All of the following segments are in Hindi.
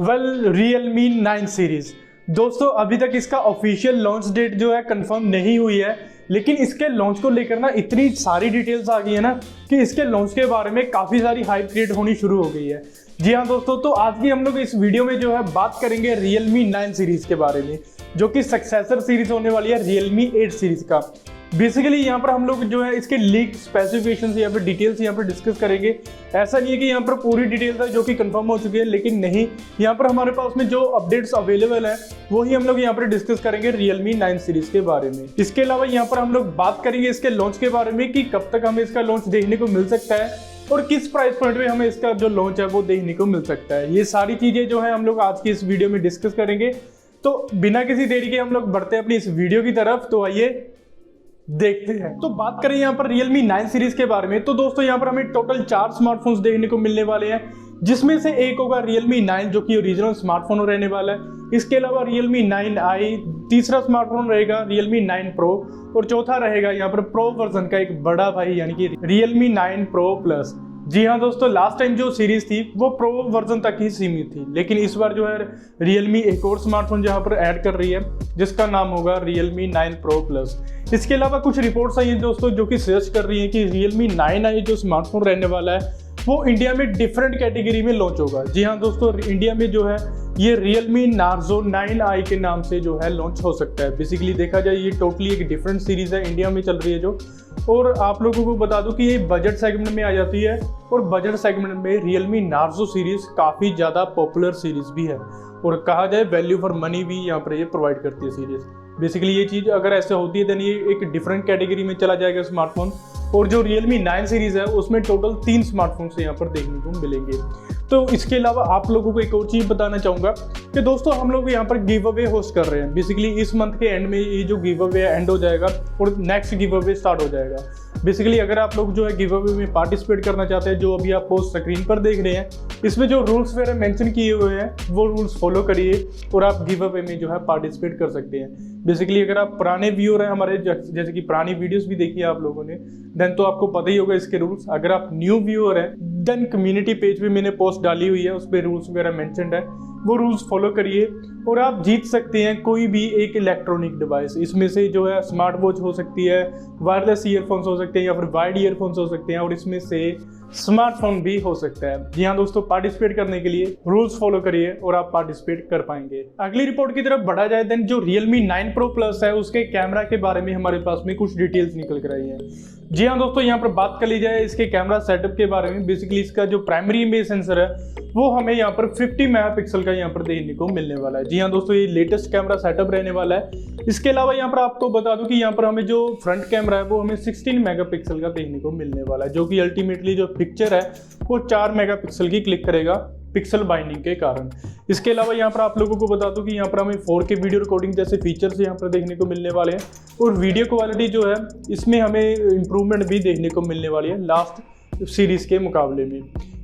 Realme 9 सीरीज दोस्तों अभी तक इसका ऑफिशियल लॉन्च डेट जो है कंफर्म नहीं हुई है, लेकिन इसके लॉन्च को लेकर ना इतनी सारी डिटेल्स आ गई है ना कि इसके लॉन्च के बारे में काफ़ी सारी हाइप क्रिएट होनी शुरू हो गई है। जी हाँ दोस्तों, तो आज की हम लोग इस वीडियो में जो है बात करेंगे Realme 9 सीरीज के बारे में, जो कि सक्सेसर सीरीज होने वाली है Realme 8 सीरीज का। बेसिकली यहाँ पर हम लोग जो है इसके लीक स्पेसिफिकेशंस या फिर डिटेल्स यहाँ पर डिस्कस करेंगे। ऐसा नहीं है कि यहाँ पर पूरी डिटेल्स है जो कि कंफर्म हो चुकी है, लेकिन नहीं, यहाँ पर हमारे पास में जो अपडेट्स अवेलेबल है वही हम लोग यहाँ पर डिस्कस करेंगे Realme 9 सीरीज के बारे में। इसके अलावा यहाँ पर हम लोग बात करेंगे इसके लॉन्च के बारे में कि कब तक हमें इसका लॉन्च देखने को मिल सकता है और किस प्राइस पॉइंट में हमें इसका जो लॉन्च है वो देखने को मिल सकता है। ये सारी चीजें जो है हम लोग आज की इस वीडियो में डिस्कस करेंगे। तो बिना किसी देरी के हम लोग बढ़ते हैं अपनी इस वीडियो की तरफ, तो आइए देखते हैं। तो बात करें यहाँ पर Realme 9 सीरीज के बारे में, तो दोस्तों यहाँ पर हमें टोटल 4 स्मार्टफोन्स देखने को मिलने वाले हैं, जिसमें से एक होगा Realme 9 जो कि ओरिजिनल स्मार्टफोन रहने वाला है। इसके अलावा Realme 9i, तीसरा स्मार्टफोन रहेगा Realme 9 Pro और चौथा रहेगा यहाँ पर प्रो वर्जन का एक बड़ा भाई यानी कि Realme 9 Pro Plus। जी हाँ दोस्तों, लास्ट टाइम जो सीरीज थी वो प्रो वर्जन तक ही सीमित थी, लेकिन इस बार जो है Realme एक और स्मार्टफोन जहाँ पर ऐड कर रही है जिसका नाम होगा Realme 9 Pro Plus। इसके अलावा कुछ रिपोर्ट्स आई हैं दोस्तों जो कि सजेस्ट कर रही हैं कि Realme 9i जो स्मार्टफोन रहने वाला है वो इंडिया में डिफरेंट कैटेगरी में लॉन्च होगा। जी हाँ दोस्तों, इंडिया में जो है ये Realme नार्जो 9i के नाम से जो है लॉन्च हो सकता है। बेसिकली देखा जाए ये टोटली एक डिफरेंट सीरीज है, इंडिया में चल रही है जो। और आप लोगों को बता दूं कि ये बजट सेगमेंट में आ जाती है और बजट सेगमेंट में Realme नार्जो सीरीज काफ़ी ज़्यादा पॉपुलर सीरीज भी है और कहा जाए वैल्यू फॉर मनी भी यहाँ पर ये प्रोवाइड करती है सीरीज। बेसिकली ये चीज़ अगर ऐसे होती है देन ये एक डिफरेंट कैटेगरी में चला जाएगा स्मार्टफोन। और जो Realme 9 सीरीज है उसमें टोटल 3 स्मार्टफोन से यहाँ पर देखने को मिलेंगे। तो इसके अलावा आप लोगों को एक और चीज़ बताना चाहूँगा कि दोस्तों हम लोग यहाँ पर गिव अवे होस्ट कर रहे हैं। बेसिकली इस मंथ के एंड में ये जो गिव अवे एंड हो जाएगा और नेक्स्ट गिव अवे स्टार्ट हो जाएगा। बेसिकली अगर आप लोग जो है गिव अवे में पार्टिसिपेट करना चाहते हैं, जो अभी आप पोस्ट स्क्रीन पर देख रहे हैं, इसमें जो रूल्स वगैरह मेंशन किए हुए हैं वो रूल्स फॉलो करिए और आप गिव अवे में जो है पार्टिसिपेट कर सकते हैं। बेसिकली अगर आप पुराने व्यूअर हैं हमारे, जैसे कि पुरानी वीडियोस भी देखी है आप लोगों ने, देन तो आपको पता ही होगा इसके रूल्स। अगर आप न्यू व्यूअर हैं देन कम्युनिटी पेज पे मैंने पोस्ट डाली हुई है, उस पर रूल्स वगैरह मेंशन्ड है, वो रूल्स फॉलो करिए और आप जीत सकते हैं कोई भी एक इलेक्ट्रॉनिक डिवाइस। इसमें से जो है स्मार्ट वॉच हो सकती है, वायरलेस ईयरफोन्स हो सकते हैं या फिर वायर्ड ईयरफोन्स हो सकते हैं, और इसमें से स्मार्टफोन भी हो सकता है। जी हाँ दोस्तों, पार्टिसिपेट करने के लिए रूल्स फॉलो करिए और आप पार्टिसिपेट कर पाएंगे। अगली रिपोर्ट की तरफ बढ़ा जाए देन जो Realme 9 Pro Plus है उसके कैमरा के बारे में हमारे पास में कुछ डिटेल्स निकल कर आई है। जी हाँ दोस्तों, यहाँ पर बात कर ली जाए इसके कैमरा सेटअप के बारे में। बेसिकली इसका जो प्राइमरी इमेज सेंसर है वो हमें यहाँ पर 50 मेगापिक्सल का यहाँ पर देखने को मिलने वाला है। जी हाँ दोस्तों, ये लेटेस्ट कैमरा सेटअप रहने वाला है। इसके अलावा यहाँ पर आपको बता दूं कि यहाँ पर हमें जो फ्रंट कैमरा है वो हमें 16 मेगापिक्सल का देखने को मिलने वाला है, जो कि अल्टीमेटली जो पिक्चर है वो 4 मेगापिक्सल की क्लिक करेगा पिक्सल बाइंडिंग के कारण। इसके अलावा यहाँ पर आप लोगों को बता दूं कि यहाँ पर हमें 4K वीडियो रिकॉर्डिंग जैसे फीचर्स यहाँ पर देखने को मिलने वाले हैं और वीडियो क्वालिटी जो है इसमें हमें इम्प्रूवमेंट भी देखने को मिलने वाली है लास्ट सीरीज के मुकाबले में।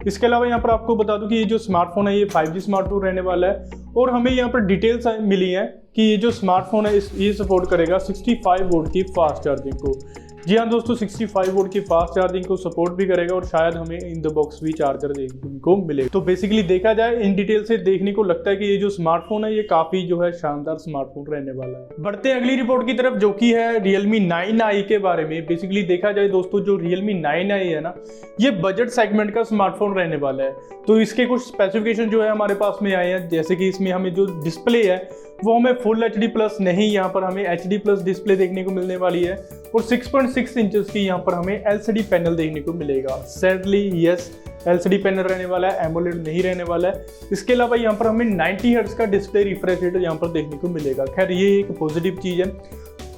इसके अलावा यहाँ पर आपको बता दूं कि ये जो स्मार्टफोन है ये 5G स्मार्टफोन रहने वाला है और हमें यहाँ पर डिटेल्स मिली हैं कि ये जो स्मार्टफोन है ये सपोर्ट करेगा 65 वोल्ट की फास्ट चार्जिंग को। जी हाँ दोस्तों, 65 वोल्ट की फास्ट चार्जिंग को सपोर्ट भी करेगा और शायद हमें इन द बॉक्स भी चार्जर देखने को मिले। तो बेसिकली देखा जाए इन डिटेल से देखने को लगता है कि ये जो स्मार्टफोन है ये काफी जो है शानदार स्मार्टफोन रहने वाला है। बढ़ते हैं अगली रिपोर्ट की तरफ जो कि है Realme 9i के बारे में। बेसिकली देखा जाए दोस्तों जो Realme 9i है ना, ये बजट सेगमेंट का स्मार्टफोन रहने वाला है। तो इसके कुछ स्पेसिफिकेशन जो है हमारे पास में आए हैं, जैसे कि इसमें हमें जो डिस्प्ले है वो हमें फुल HD प्लस नहीं, यहाँ पर हमें HD प्लस डिस्प्ले देखने को मिलने वाली है और 6.6 इंचेस की यहाँ पर हमें LCD पैनल देखने को मिलेगा। सैडली यस, LCD पैनल रहने वाला है, एमोलेड नहीं रहने वाला है। इसके अलावा यहाँ पर हमें 90 हर्ट्ज का डिस्प्ले रिफ्रेश रेट यहाँ पर देखने को मिलेगा। खैर ये एक पॉजिटिव चीज़ है,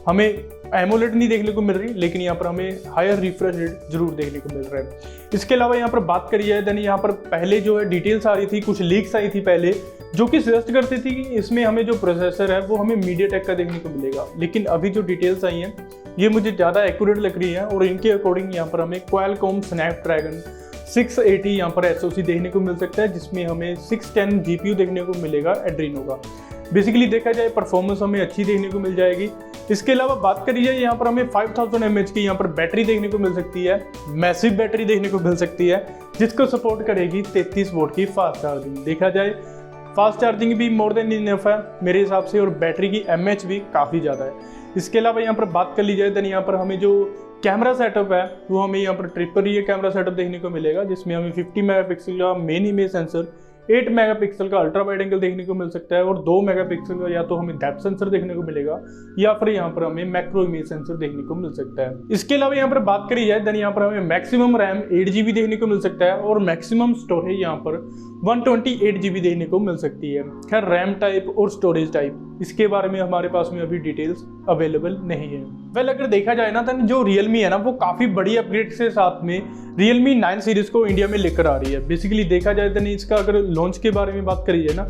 हमें एमोलेड नहीं देखने को मिल रही, लेकिन यहाँ पर हमें हायर रिफ्रेश रेट जरूर देखने को मिल रहा है। इसके अलावा यहाँ पर बात करी जाए देन यहाँ पर पहले जो है डिटेल्स आ रही थी, कुछ लीक्स आई थी पहले जो कि सजेस्ट करती थी कि इसमें हमें जो प्रोसेसर है वो हमें मीडियाटेक का देखने को मिलेगा, लेकिन अभी जो डिटेल्स आई हैं ये मुझे ज़्यादा एक्यूरेट लग रही है और इनके अकॉर्डिंग यहाँ पर हमें क्वालकॉम स्नैपड्रैगन 680 यहाँ पर SoC देखने को मिल सकता है, जिसमें हमें 610 GPU देखने को मिलेगा एड्रीनो का। बेसिकली देखा जाए परफॉर्मेंस हमें अच्छी देखने को मिल जाएगी। इसके अलावा बात करी जाए यहाँ पर हमें 5000 mAh की यहाँ पर बैटरी देखने को मिल सकती है, मैसिव बैटरी देखने को मिल सकती है जिसको सपोर्ट करेगी 33 वोल्ट की फास्ट चार्जिंग। देखा जाए फास्ट चार्जिंग भी मोर देन इनफ है मेरे हिसाब से, और बैटरी की एमएच भी काफ़ी ज़्यादा है। इसके अलावा यहाँ पर बात कर ली जाए तो यहाँ पर हमें जो कैमरा सेटअप है वो हमें यहाँ पर ट्रिपल रियर कैमरा सेटअप देखने को मिलेगा, जिसमें हमें 50 मेगापिक्सल का मेन इमेज सेंसर, 8 मेगापिक्सल का अल्ट्रा वाइड एंगल देखने को मिल सकता है, और 2 मेगापिक्सल का या तो हमें डेप्थ सेंसर देखने को मिलेगा या फिर यहाँ पर हमें मैक्रो इमेज सेंसर देखने को मिल सकता है। इसके अलावा यहाँ पर बात करी जाए देन यहाँ पर हमें मैक्सिमम रैम 8 GB देखने को मिल सकता है, और मैक्सिमम स्टोरेज यहाँ पर 128 GB देखने को मिल सकती है। खैर रैम टाइप और स्टोरेज टाइप इसके बारे में हमारे पास में अभी डिटेल्स अवेलेबल नहीं है। वेल अगर देखा जाए ना तो जो Realme है ना वो काफ़ी बड़ी अपग्रेड के साथ में Realme 9 सीरीज को इंडिया में लेकर आ रही है। बेसिकली देखा जाए तो इसका अगर लॉन्च के बारे में बात करी जाए ना,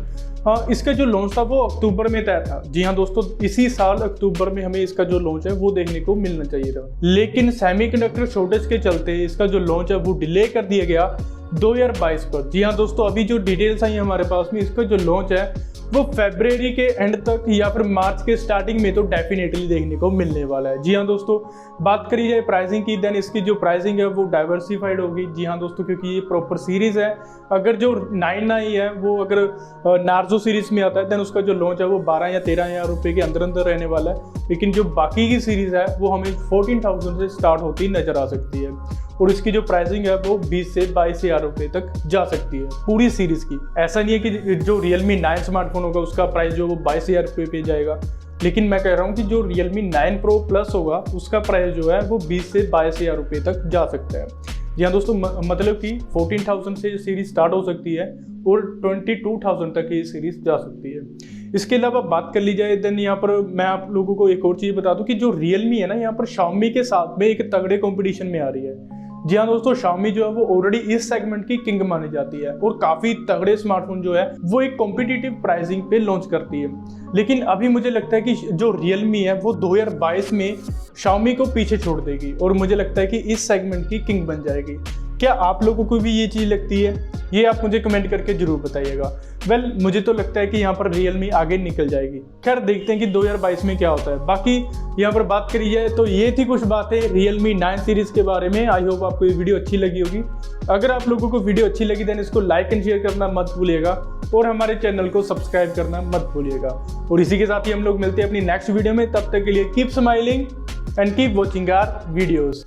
हाँ इसका जो लॉन्च था वो अक्टूबर में तय था। जी हाँ दोस्तों, इसी साल अक्टूबर में हमें इसका जो लॉन्च है वो देखने को मिलना चाहिए था, लेकिन सेमीकंडक्टर शॉर्टेज के चलते इसका जो लॉन्च है वो डिले कर दिया गया 2022 पर। जी हाँ दोस्तों, अभी जो डिटेल्स आई हमारे पास में, इसका जो लॉन्च है वो फरवरी के एंड तक या फिर मार्च के स्टार्टिंग में तो डेफिनेटली देखने को मिलने वाला है। जी हाँ दोस्तों, बात करी जाए प्राइसिंग की, देन इसकी जो प्राइसिंग है वो डाइवर्सिफाइड होगी। जी हाँ दोस्तों, क्योंकि ये प्रॉपर सीरीज है। अगर जो 9 आई है वो अगर नार्जो सीरीज में आता है देन उसका जो लॉन्च है वो 12 या 13 हज़ार रुपये के अंदर अंदर रहने वाला है, लेकिन जो बाकी की सीरीज है वो हमें 14,000 से स्टार्ट होती नजर आ सकती है, और इसकी जो प्राइसिंग है वो 20 से 22 हज़ार रुपये तक जा सकती है पूरी सीरीज की। ऐसा नहीं है कि जो Realme 9 स्मार्टफोन होगा उसका प्राइस जो वो 22 हज़ार रुपये पे जाएगा, लेकिन मैं कह रहा हूँ कि जो Realme 9 Pro Plus होगा उसका प्राइस जो है वो 20 से 22 हज़ार रुपये तक जा सकता है। जी हाँ दोस्तों, मतलब कि 14,000 से सीरीज स्टार्ट हो सकती है और 22,000 तक ये सीरीज जा सकती है। इसके अलावा बात कर ली जाए देन यहाँ पर मैं आप लोगों को एक और चीज़ बता दूँ कि जो Realme है ना यहाँ पर Xiaomi के साथ में एक तगड़े कॉम्पिटिशन में आ रही है। जी हाँ दोस्तों, Xiaomi जो है वो ऑलरेडी इस सेगमेंट की किंग मानी जाती है और काफ़ी तगड़े स्मार्टफोन जो है वो एक कॉम्पिटिटिव प्राइसिंग पे लॉन्च करती है, लेकिन अभी मुझे लगता है कि जो Realme है वो 2022 में Xiaomi को पीछे छोड़ देगी और मुझे लगता है कि इस सेगमेंट की किंग बन जाएगी। क्या आप लोगों को भी ये चीज़ लगती है? ये आप मुझे कमेंट करके जरूर बताइएगा। वेल मुझे तो लगता है कि यहाँ पर Realme आगे निकल जाएगी। खैर देखते हैं कि 2022 में क्या होता है। बाकी यहाँ पर बात करी जाए तो ये थी कुछ बातें Realme 9 सीरीज़ के बारे में। आई होप आपको ये वीडियो अच्छी लगी होगी। अगर आप लोगों को वीडियो अच्छी लगी देन इसको लाइक एंड शेयर करना मत भूलिएगा और हमारे चैनल को सब्सक्राइब करना मत भूलिएगा। और इसी के साथ ही हम लोग मिलते हैं अपनी नेक्स्ट वीडियो में। तब तक के लिए keep smiling and keep watching our videos.